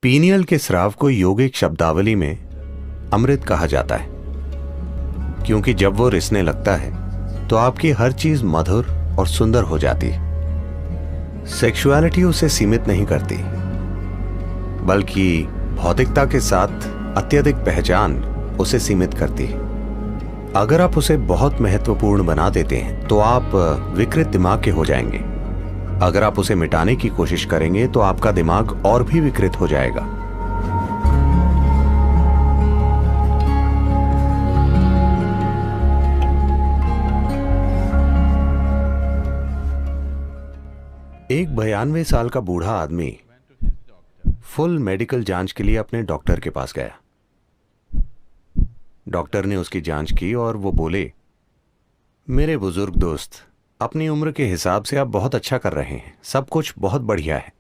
Pineal के स्राव को यौगिक शब्दावली में अमृत कहा जाता है, क्योंकि जब वो रिसने लगता है तो आपकी हर चीज मधुर और सुंदर हो जाती है। सेक्सुअलिटी उसे सीमित नहीं करती, बल्कि भौतिकता के साथ अत्यधिक पहचान उसे सीमित करती है। अगर आप उसे बहुत महत्वपूर्ण बना देते हैं तो आप विकृत दिमाग के हो जाएंगे। अगर आप उसे मिटाने की कोशिश करेंगे तो आपका दिमाग और भी विकृत हो जाएगा। एक 92 साल का बूढ़ा आदमी फुल मेडिकल जांच के लिए अपने डॉक्टर के पास गया। डॉक्टर ने उसकी जांच की और वो बोले, मेरे बुजुर्ग दोस्त, अपनी उम्र के हिसाब से आप बहुत अच्छा कर रहे हैं, सब कुछ बहुत बढ़िया है।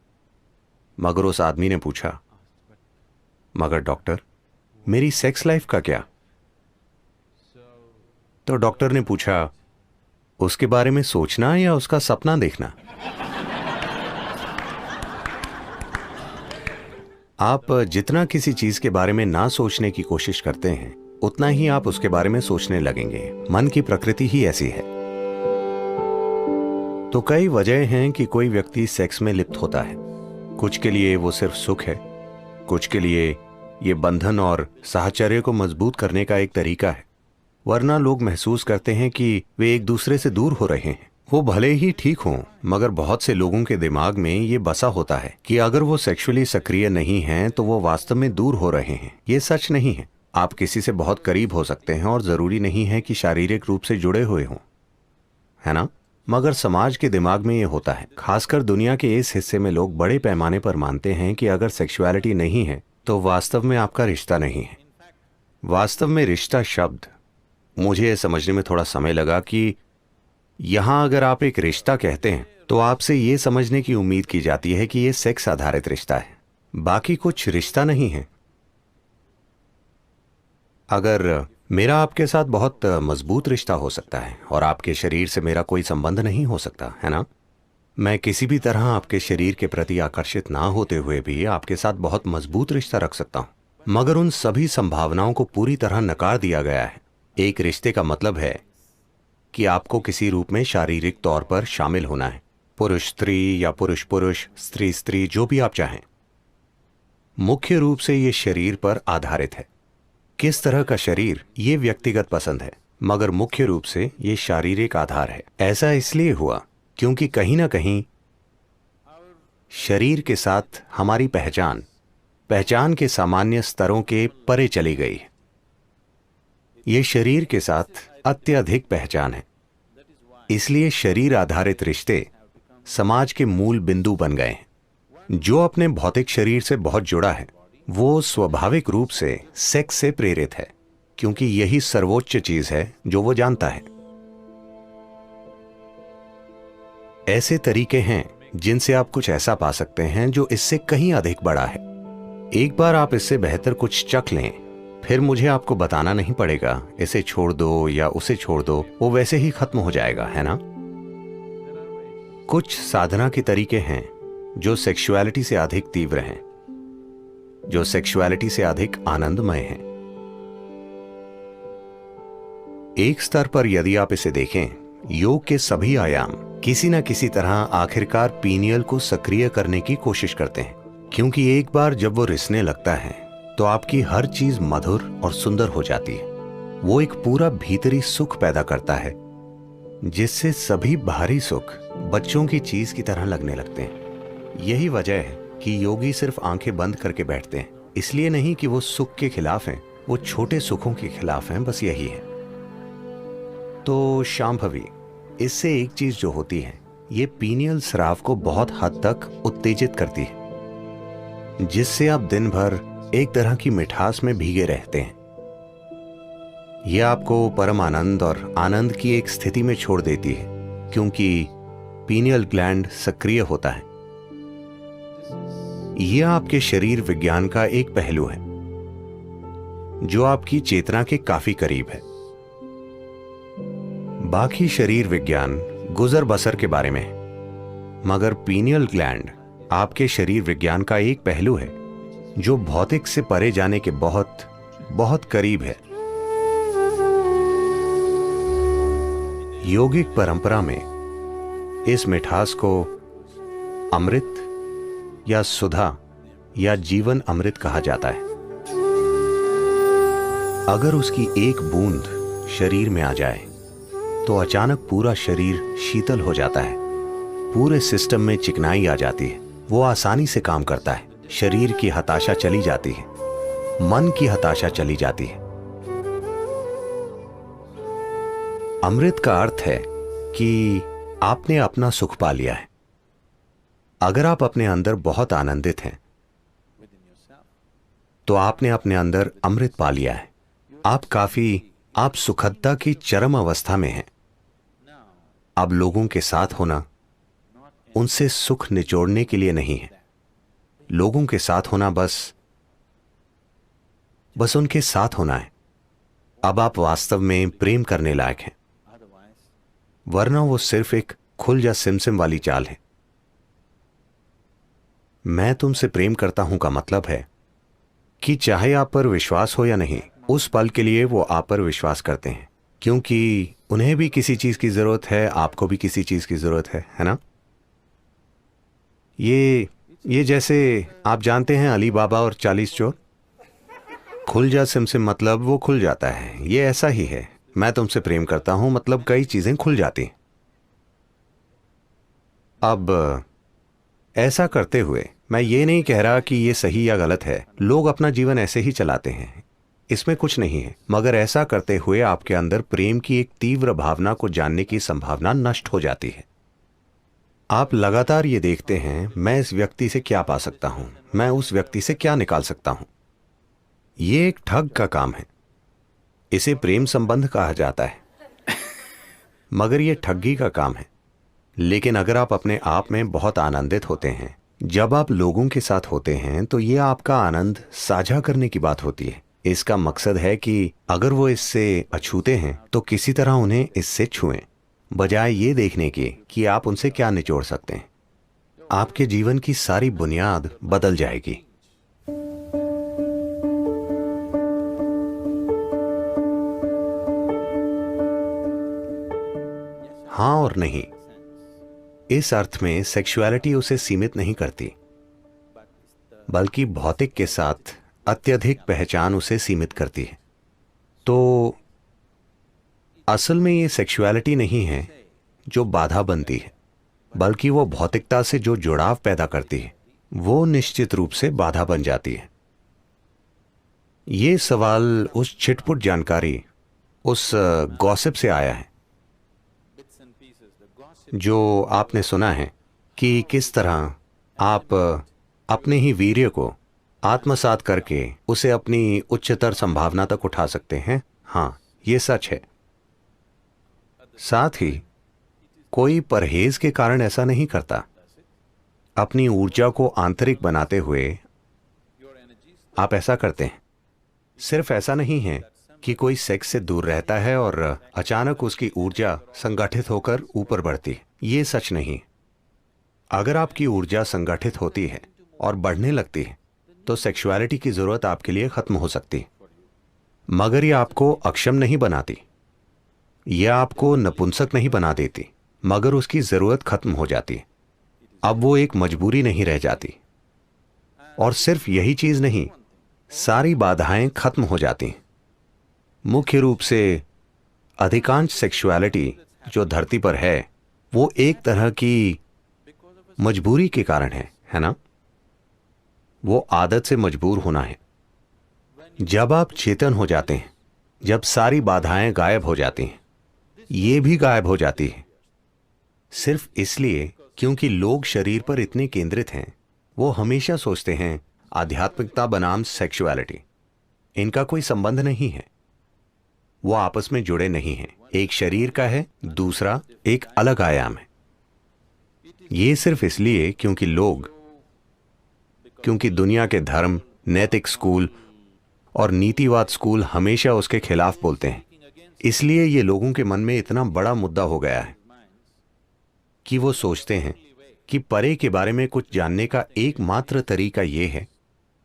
मगर उस आदमी ने पूछा, मगर डॉक्टर, मेरी सेक्स लाइफ का क्या? तो डॉक्टर ने पूछा, उसके बारे में सोचना या उसका सपना देखना? आप जितना किसी चीज के बारे में ना सोचने की कोशिश करते हैं, उतना ही आप उसके बारे में सोचने लगेंगे। मन की प्रकृति ही ऐसी है। तो कई वजह हैं कि कोई व्यक्ति सेक्स में लिप्त होता है। कुछ के लिए वो सिर्फ सुख है, कुछ के लिए ये बंधन और साहचर्य को मजबूत करने का एक तरीका है। वरना लोग महसूस करते हैं कि वे एक दूसरे से दूर हो रहे हैं। वो भले ही ठीक हों, मगर बहुत से लोगों के दिमाग में ये बसा होता है कि अगर वो सेक्सुअली सक्रिय नहीं हैं तो वो वास्तव में दूर हो रहे हैं। ये सच नहीं है। आप किसी से बहुत करीब हो सकते हैं और जरूरी नहीं है कि शारीरिक रूप से जुड़े हुए हों, है ना? मगर समाज के दिमाग में ये होता है। खासकर दुनिया के इस हिस्से में लोग बड़े पैमाने पर मानते हैं कि अगर सेक्सुअलिटी नहीं है तो वास्तव में आपका रिश्ता नहीं है। वास्तव में रिश्ता शब्द, मुझे यह समझने में थोड़ा समय लगा कि यहां अगर आप एक रिश्ता कहते हैं तो आपसे ये समझने की उम्मीद की जाती है कि ये सेक्स आधारित रिश्ता है, बाकी कुछ रिश्ता नहीं है। अगर मेरा आपके साथ बहुत मजबूत रिश्ता हो सकता है और आपके शरीर से मेरा कोई संबंध नहीं हो सकता, है ना? मैं किसी भी तरह आपके शरीर के प्रति आकर्षित ना होते हुए भी आपके साथ बहुत मजबूत रिश्ता रख सकता हूं। मगर उन सभी संभावनाओं को पूरी तरह नकार दिया गया है। एक रिश्ते का मतलब है कि आपको किसी रूप में शारीरिक तौर पर शामिल होना है। पुरुष स्त्री या पुरुष पुरुष, स्त्री स्त्री, जो भी आप चाहें। मुख्य रूप से ये शरीर पर आधारित है। किस तरह का शरीर, ये व्यक्तिगत पसंद है, मगर मुख्य रूप से ये शारीरिक आधार है। ऐसा इसलिए हुआ क्योंकि कहीं ना कहीं शरीर के साथ हमारी पहचान के सामान्य स्तरों के परे चली गई है। ये शरीर के साथ अत्यधिक पहचान है। इसलिए शरीर आधारित रिश्ते समाज के मूल बिंदु बन गए हैं। जो अपने भौतिक शरीर से बहुत जुड़ा है वो स्वाभाविक रूप से सेक्स से प्रेरित है, क्योंकि यही सर्वोच्च चीज है जो वो जानता है। ऐसे तरीके हैं जिनसे आप कुछ ऐसा पा सकते हैं जो इससे कहीं अधिक बड़ा है। एक बार आप इससे बेहतर कुछ चख लें, फिर मुझे आपको बताना नहीं पड़ेगा इसे छोड़ दो या उसे छोड़ दो, वो वैसे ही खत्म हो जाएगा, है ना? कुछ साधना के तरीके हैं जो सेक्सुअलिटी से अधिक तीव्र हैं, जो सेक्सुअलिटी से अधिक आनंदमय हैं। एक स्तर पर यदि आप इसे देखें, योग के सभी आयाम किसी न किसी तरह आखिरकार पीनियल को सक्रिय करने की कोशिश करते हैं, क्योंकि एक बार जब वो रिसने लगता है तो आपकी हर चीज मधुर और सुंदर हो जाती है। वो एक पूरा भीतरी सुख पैदा करता है, जिससे सभी बाहरी सुख बच्चों की चीज की तरह लगने लगते हैं। यही वजह है कि योगी सिर्फ आंखें बंद करके बैठते हैं। इसलिए नहीं कि वो सुख के खिलाफ हैं, वो छोटे सुखों के खिलाफ हैं, बस यही है। तो शांभवी, इससे एक चीज जो होती है, ये पीनियल स्राव को बहुत हद तक उत्तेजित करती है, जिससे आप दिन भर एक तरह की मिठास में भीगे रहते हैं। यह आपको परम आनंद और आनंद की एक स्थिति में छोड़ देती है, क्योंकि पीनियल ग्लैंड सक्रिय होता है। यह आपके शरीर विज्ञान का एक पहलू है जो आपकी चेतना के काफी करीब है। बाकी शरीर विज्ञान गुजर बसर के बारे में है, मगर पीनियल ग्लैंड आपके शरीर विज्ञान का एक पहलू है जो भौतिक से परे जाने के बहुत बहुत करीब है। योगिक परंपरा में इस मिठास को अमृत या सुधा या जीवन अमृत कहा जाता है। अगर उसकी एक बूंद शरीर में आ जाए तो अचानक पूरा शरीर शीतल हो जाता है, पूरे सिस्टम में चिकनाई आ जाती है, वो आसानी से काम करता है, शरीर की हताशा चली जाती है, मन की हताशा चली जाती है। अमृत का अर्थ है कि आपने अपना सुख पा लिया है। अगर आप अपने अंदर बहुत आनंदित हैं तो आपने अपने अंदर अमृत पा लिया है। आप सुखदता की चरम अवस्था में हैं। अब लोगों के साथ होना उनसे सुख निचोड़ने के लिए नहीं है। लोगों के साथ होना बस उनके साथ होना है। अब आप वास्तव में प्रेम करने लायक हैं, वरना वो सिर्फ एक खुल जा सिमसिम वाली चाल है। मैं तुमसे प्रेम करता हूं का मतलब है कि चाहे आप पर विश्वास हो या नहीं, उस पल के लिए वो आप पर विश्वास करते हैं, क्योंकि उन्हें भी किसी चीज की जरूरत है, आपको भी किसी चीज की जरूरत है ना? ये जैसे आप जानते हैं अली बाबा और 40 चोर। खुल जा सिमसिम मतलब वो खुल जाता है। ये ऐसा ही है। मैं तुमसे प्रेम करता हूं मतलब कई चीजें खुल जाती हैं। अब ऐसा करते हुए मैं ये नहीं कह रहा कि ये सही या गलत है। लोग अपना जीवन ऐसे ही चलाते हैं, इसमें कुछ नहीं है। मगर ऐसा करते हुए आपके अंदर प्रेम की एक तीव्र भावना को जानने की संभावना नष्ट हो जाती है। आप लगातार ये देखते हैं, मैं इस व्यक्ति से क्या पा सकता हूं, मैं उस व्यक्ति से क्या निकाल सकता हूं। ये एक ठग का काम है। इसे प्रेम संबंध कहा जाता है, मगर यह ठगी का काम है। लेकिन अगर आप अपने आप में बहुत आनंदित होते हैं, जब आप लोगों के साथ होते हैं, तो यह आपका आनंद साझा करने की बात होती है। इसका मकसद है कि अगर वो इससे अछूते हैं तो किसी तरह उन्हें इससे छुएं, बजाय ये देखने के कि आप उनसे क्या निचोड़ सकते हैं। आपके जीवन की सारी बुनियाद बदल जाएगी। हाँ और नहीं। इस अर्थ में सेक्सुअलिटी उसे सीमित नहीं करती, बल्कि भौतिक के साथ अत्यधिक पहचान उसे सीमित करती है। तो असल में ये सेक्सुअलिटी नहीं है जो बाधा बनती है, बल्कि वो भौतिकता से जो जुड़ाव पैदा करती है, वो निश्चित रूप से बाधा बन जाती है। ये सवाल उस छिटपुट जानकारी, उस गॉसिप से आया है जो आपने सुना है कि किस तरह आप अपने ही वीर्य को आत्मसात करके उसे अपनी उच्चतर संभावना तक उठा सकते हैं। हाँ, ये सच है। साथ ही कोई परहेज के कारण ऐसा नहीं करता। अपनी ऊर्जा को आंतरिक बनाते हुए आप ऐसा करते हैं। सिर्फ ऐसा नहीं है कि कोई सेक्स से दूर रहता है और अचानक उसकी ऊर्जा संगठित होकर ऊपर बढ़ती है। ये सच नहीं। अगर आपकी ऊर्जा संगठित होती है और बढ़ने लगती है तो सेक्सुअलिटी की जरूरत आपके लिए खत्म हो सकती है। मगर ये आपको अक्षम नहीं बनाती, यह आपको नपुंसक नहीं बना देती, मगर उसकी जरूरत खत्म हो जाती है। अब वो एक मजबूरी नहीं रह जाती। और सिर्फ यही चीज नहीं, सारी बाधाएं खत्म हो जाती हैं। मुख्य रूप से अधिकांश सेक्सुअलिटी जो धरती पर है वो एक तरह की मजबूरी के कारण है ना? वो आदत से मजबूर होना है। जब आप चेतन हो जाते हैं, जब सारी बाधाएं गायब हो जाती हैं, ये भी गायब हो जाती है। सिर्फ इसलिए क्योंकि लोग शरीर पर इतने केंद्रित हैं, वो हमेशा सोचते हैं आध्यात्मिकता बनाम सेक्सुअलिटी, इनका कोई संबंध नहीं है, वो आपस में जुड़े नहीं हैं। एक शरीर का है, दूसरा एक अलग आयाम है। ये सिर्फ इसलिए क्योंकि दुनिया के धर्म, नैतिक स्कूल और नीतिवाद स्कूल हमेशा उसके खिलाफ बोलते हैं। इसलिए ये लोगों के मन में इतना बड़ा मुद्दा हो गया है कि वो सोचते हैं कि परे के बारे में कुछ जानने का एकमात्र तरीका यह है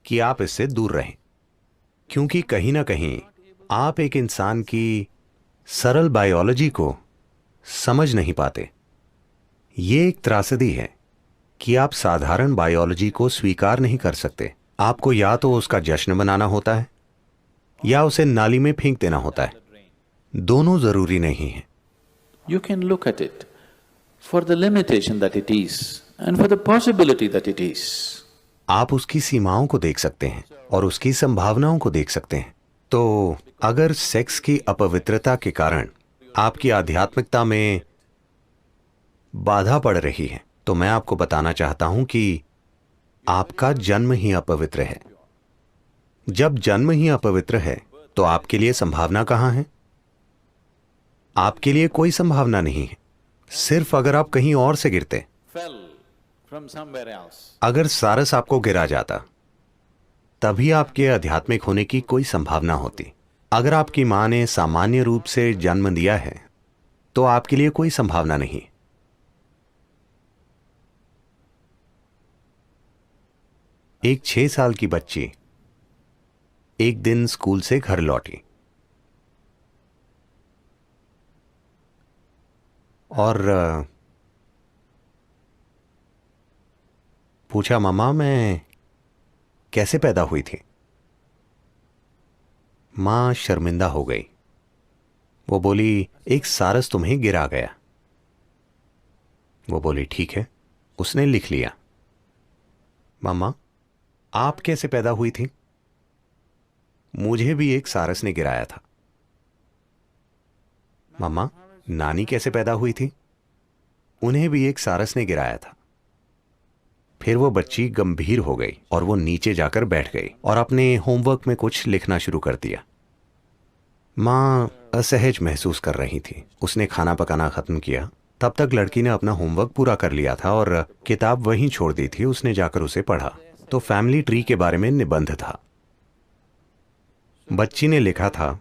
कि आप इससे दूर रहें, क्योंकि कहीं ना कहीं आप एक इंसान की सरल बायोलॉजी को समझ नहीं पाते। ये एक त्रासदी है कि आप साधारण बायोलॉजी को स्वीकार नहीं कर सकते। आपको या तो उसका जश्न मनाना होता है या उसे नाली में फेंक देना होता है। दोनों जरूरी नहीं है। You can look at it for the limitation that it is and for the possibility that it is. आप उसकी सीमाओं को देख सकते हैं और उसकी संभावनाओं को देख सकते हैं। तो अगर सेक्स की अपवित्रता के कारण आपकी आध्यात्मिकता में बाधा पड़ रही है, तो मैं आपको बताना चाहता हूं कि आपका जन्म ही अपवित्र है। जब जन्म ही अपवित्र है तो आपके लिए संभावना कहां है? आपके लिए कोई संभावना नहीं है, सिर्फ अगर आप कहीं और से गिरते। Fell from somewhere else. अगर सारस आपको गिरा जाता तभी आपके आध्यात्मिक होने की कोई संभावना होती। अगर आपकी मां ने सामान्य रूप से जन्म दिया है तो आपके लिए कोई संभावना नहीं। एक 6 साल की बच्ची एक दिन स्कूल से घर लौटी और पूछा, मम्मा मैं कैसे पैदा हुई थी? मां शर्मिंदा हो गई। वो बोली, एक सारस तुम्हें गिरा गया। वो बोली, ठीक है। उसने लिख लिया। मम्मा आप कैसे पैदा हुई थी? मुझे भी एक सारस ने गिराया था। मम्मा नानी कैसे पैदा हुई थी? उन्हें भी एक सारस ने गिराया था। फिर वो बच्ची गंभीर हो गई और वो नीचे जाकर बैठ गई और अपने होमवर्क में कुछ लिखना शुरू कर दिया। मां असहज महसूस कर रही थी। उसने खाना पकाना खत्म किया। तब तक लड़की ने अपना होमवर्क पूरा कर लिया था और किताब वहीं छोड़ दी थी। उसने जाकर उसे पढ़ा तो फैमिली ट्री के बारे में निबंध था। बच्ची ने लिखा था,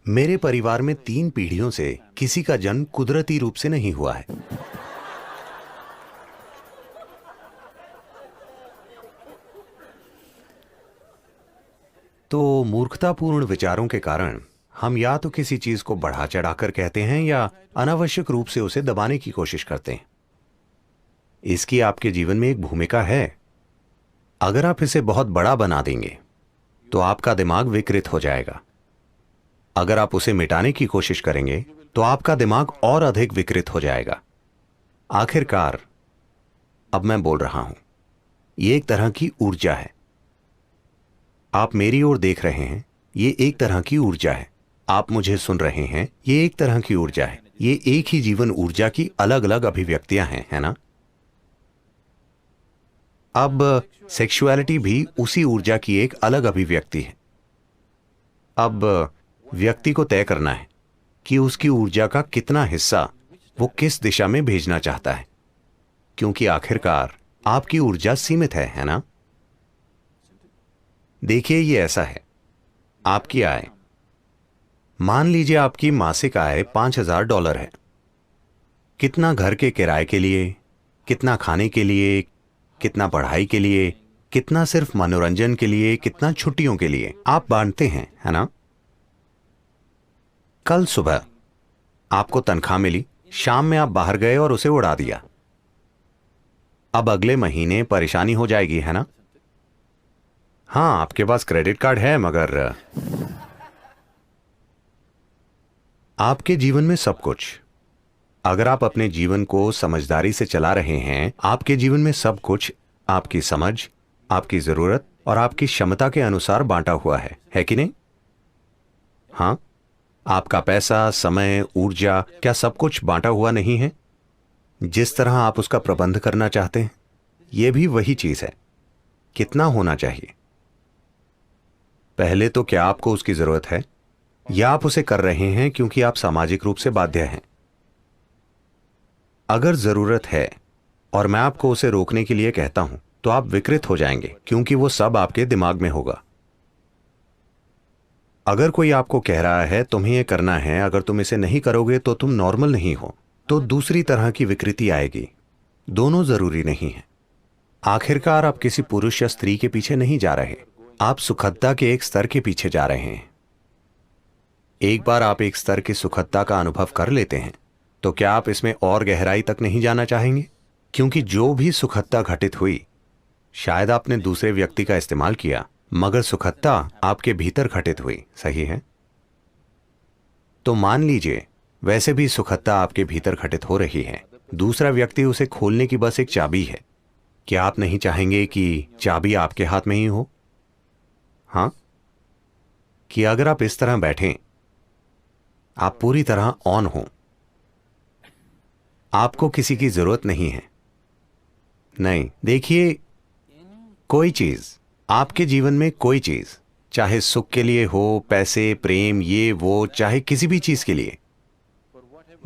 मेरे परिवार में 3 पीढ़ियों से किसी का जन्म कुदरती रूप से नहीं हुआ है। तो मूर्खतापूर्ण विचारों के कारण हम या तो किसी चीज को बढ़ा चढ़ाकर कहते हैं या अनावश्यक रूप से उसे दबाने की कोशिश करते हैं। इसकी आपके जीवन में एक भूमिका है। अगर आप इसे बहुत बड़ा बना देंगे तो आपका दिमाग विकृत हो जाएगा। अगर आप उसे मिटाने की कोशिश करेंगे तो आपका दिमाग और अधिक विकृत हो जाएगा। आखिरकार अब मैं बोल रहा हूं, यह एक तरह की ऊर्जा है। आप मेरी ओर देख रहे हैं, ये एक तरह की ऊर्जा है। आप मुझे सुन रहे हैं, ये एक तरह की ऊर्जा है। ये एक ही जीवन ऊर्जा की अलग अलग अभिव्यक्तियां हैं, है ना? अब सेक्सुअलिटी भी उसी ऊर्जा की एक अलग अभिव्यक्ति है। अब व्यक्ति को तय करना है कि उसकी ऊर्जा का कितना हिस्सा वो किस दिशा में भेजना चाहता है, क्योंकि आखिरकार आपकी ऊर्जा सीमित है ना? देखिए, ये ऐसा है। आपकी आय, मान लीजिए आपकी मासिक आय $5000 है। कितना घर के किराए के लिए, कितना खाने के लिए, कितना पढ़ाई के लिए, कितना सिर्फ मनोरंजन के लिए, कितना छुट्टियों के लिए आप बांटते हैं, है ना? कल सुबह आपको तनख्वाह मिली, शाम में आप बाहर गए और उसे उड़ा दिया। अब अगले महीने परेशानी हो जाएगी, है ना? हाँ, आपके पास क्रेडिट कार्ड है, मगर आपके जीवन में सब कुछ, अगर आप अपने जीवन को समझदारी से चला रहे हैं, आपके जीवन में सब कुछ आपकी समझ, आपकी जरूरत और आपकी क्षमता के अनुसार बांटा हुआ है कि नहीं? हाँ, आपका पैसा, समय, ऊर्जा, क्या सब कुछ बांटा हुआ नहीं है? जिस तरह आप उसका प्रबंध करना चाहते हैं, यह भी वही चीज है। कितना होना चाहिए? पहले तो क्या आपको उसकी जरूरत है, या आप उसे कर रहे हैं क्योंकि आप सामाजिक रूप से बाध्य हैं? अगर जरूरत है और मैं आपको उसे रोकने के लिए कहता हूं तो आप विकृत हो जाएंगे, क्योंकि वो सब आपके दिमाग में होगा। अगर कोई आपको कह रहा है तुम्हें यह करना है, अगर तुम इसे नहीं करोगे तो तुम नॉर्मल नहीं हो, तो दूसरी तरह की विकृति आएगी। दोनों जरूरी नहीं है। आखिरकार आप किसी पुरुष या स्त्री के पीछे नहीं जा रहे, आप सुखदता के एक स्तर के पीछे जा रहे हैं। एक बार आप एक स्तर की सुखदता का अनुभव कर लेते हैं तो क्या आप इसमें और गहराई तक नहीं जाना चाहेंगे? क्योंकि जो भी सुखदता घटित हुई, शायद आपने दूसरे व्यक्ति का इस्तेमाल किया, मगर सुखदता आपके भीतर घटित हुई, सही है? तो मान लीजिए वैसे भी सुखदता आपके भीतर घटित हो रही है, दूसरा व्यक्ति उसे खोलने की बस एक चाबी है। क्या आप नहीं चाहेंगे कि चाबी आपके हाथ में ही हो? हाँ, कि अगर आप इस तरह बैठें, आप पूरी तरह ऑन हो, आपको किसी की जरूरत नहीं है। नहीं, देखिए, कोई चीज आपके जीवन में, कोई चीज चाहे सुख के लिए हो, पैसे, प्रेम, ये वो, चाहे किसी भी चीज के लिए,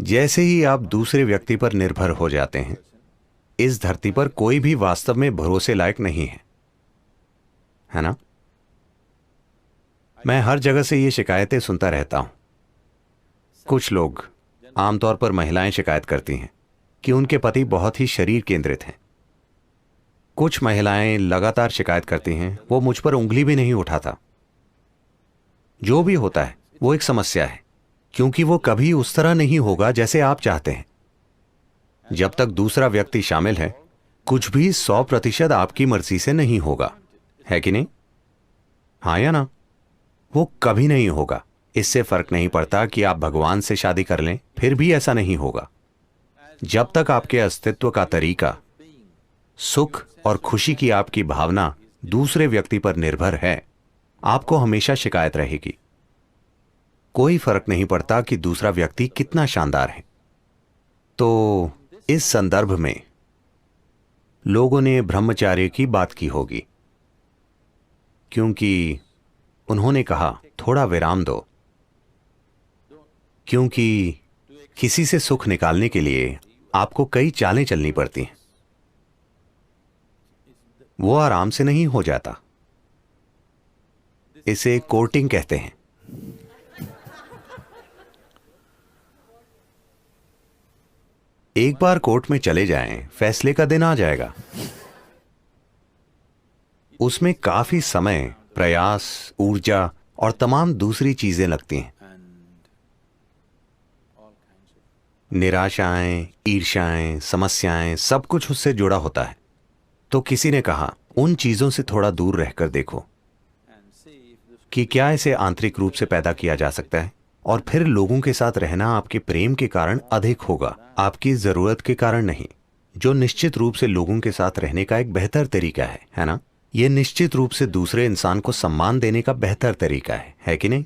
जैसे ही आप दूसरे व्यक्ति पर निर्भर हो जाते हैं, इस धरती पर कोई भी वास्तव में भरोसे लायक नहीं है ना? मैं हर जगह से ये शिकायतें सुनता रहता हूं। कुछ लोग, आमतौर पर महिलाएं, शिकायत करती हैं कि उनके पति बहुत ही शरीर केंद्रित हैं। कुछ महिलाएं लगातार शिकायत करती हैं, वो मुझ पर उंगली भी नहीं उठाता। जो भी होता है वो एक समस्या है, क्योंकि वो कभी उस तरह नहीं होगा जैसे आप चाहते हैं। जब तक दूसरा व्यक्ति शामिल है, कुछ भी 100% आपकी मर्जी से नहीं होगा, है कि नहीं? हाँ या ना? वो कभी नहीं होगा। इससे फर्क नहीं पड़ता कि आप भगवान से शादी कर लें, फिर भी ऐसा नहीं होगा। जब तक आपके अस्तित्व का तरीका, सुख और खुशी की आपकी भावना दूसरे व्यक्ति पर निर्भर है, आपको हमेशा शिकायत रहेगी। कोई फर्क नहीं पड़ता कि दूसरा व्यक्ति कितना शानदार है। तो इस संदर्भ में लोगों ने ब्रह्मचार्य की बात की होगी, क्योंकि उन्होंने कहा थोड़ा विराम दो, क्योंकि किसी से सुख निकालने के लिए आपको कई चालें चलनी पड़ती हैं। वो आराम से नहीं हो जाता। इसे कोर्टिंग कहते हैं। एक बार कोर्ट में चले जाएं, फैसले का दिन आ जाएगा। उसमें काफी समय, प्रयास, ऊर्जा और तमाम दूसरी चीजें लगती हैं। निराशाएं, ईर्ष्याएं, समस्याएं, सब कुछ उससे जुड़ा होता है। तो किसी ने कहा, उन चीजों से थोड़ा दूर रहकर देखो कि क्या इसे आंतरिक रूप से पैदा किया जा सकता है, और फिर लोगों के साथ रहना आपके प्रेम के कारण अधिक होगा, आपकी जरूरत के कारण नहीं, जो निश्चित रूप से लोगों के साथ रहने का एक बेहतर तरीका है ना? यह निश्चित रूप से दूसरे इंसान को सम्मान देने का बेहतर तरीका है कि नहीं?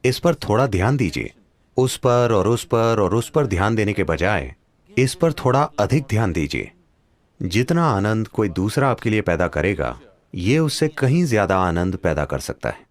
इस पर थोड़ा ध्यान दीजिए। उस पर और उस पर और उस पर ध्यान देने के बजाय इस पर थोड़ा अधिक ध्यान दीजिए। जितना आनंद कोई दूसरा आपके लिए पैदा करेगा, ये उससे कहीं ज्यादा आनंद पैदा कर सकता है।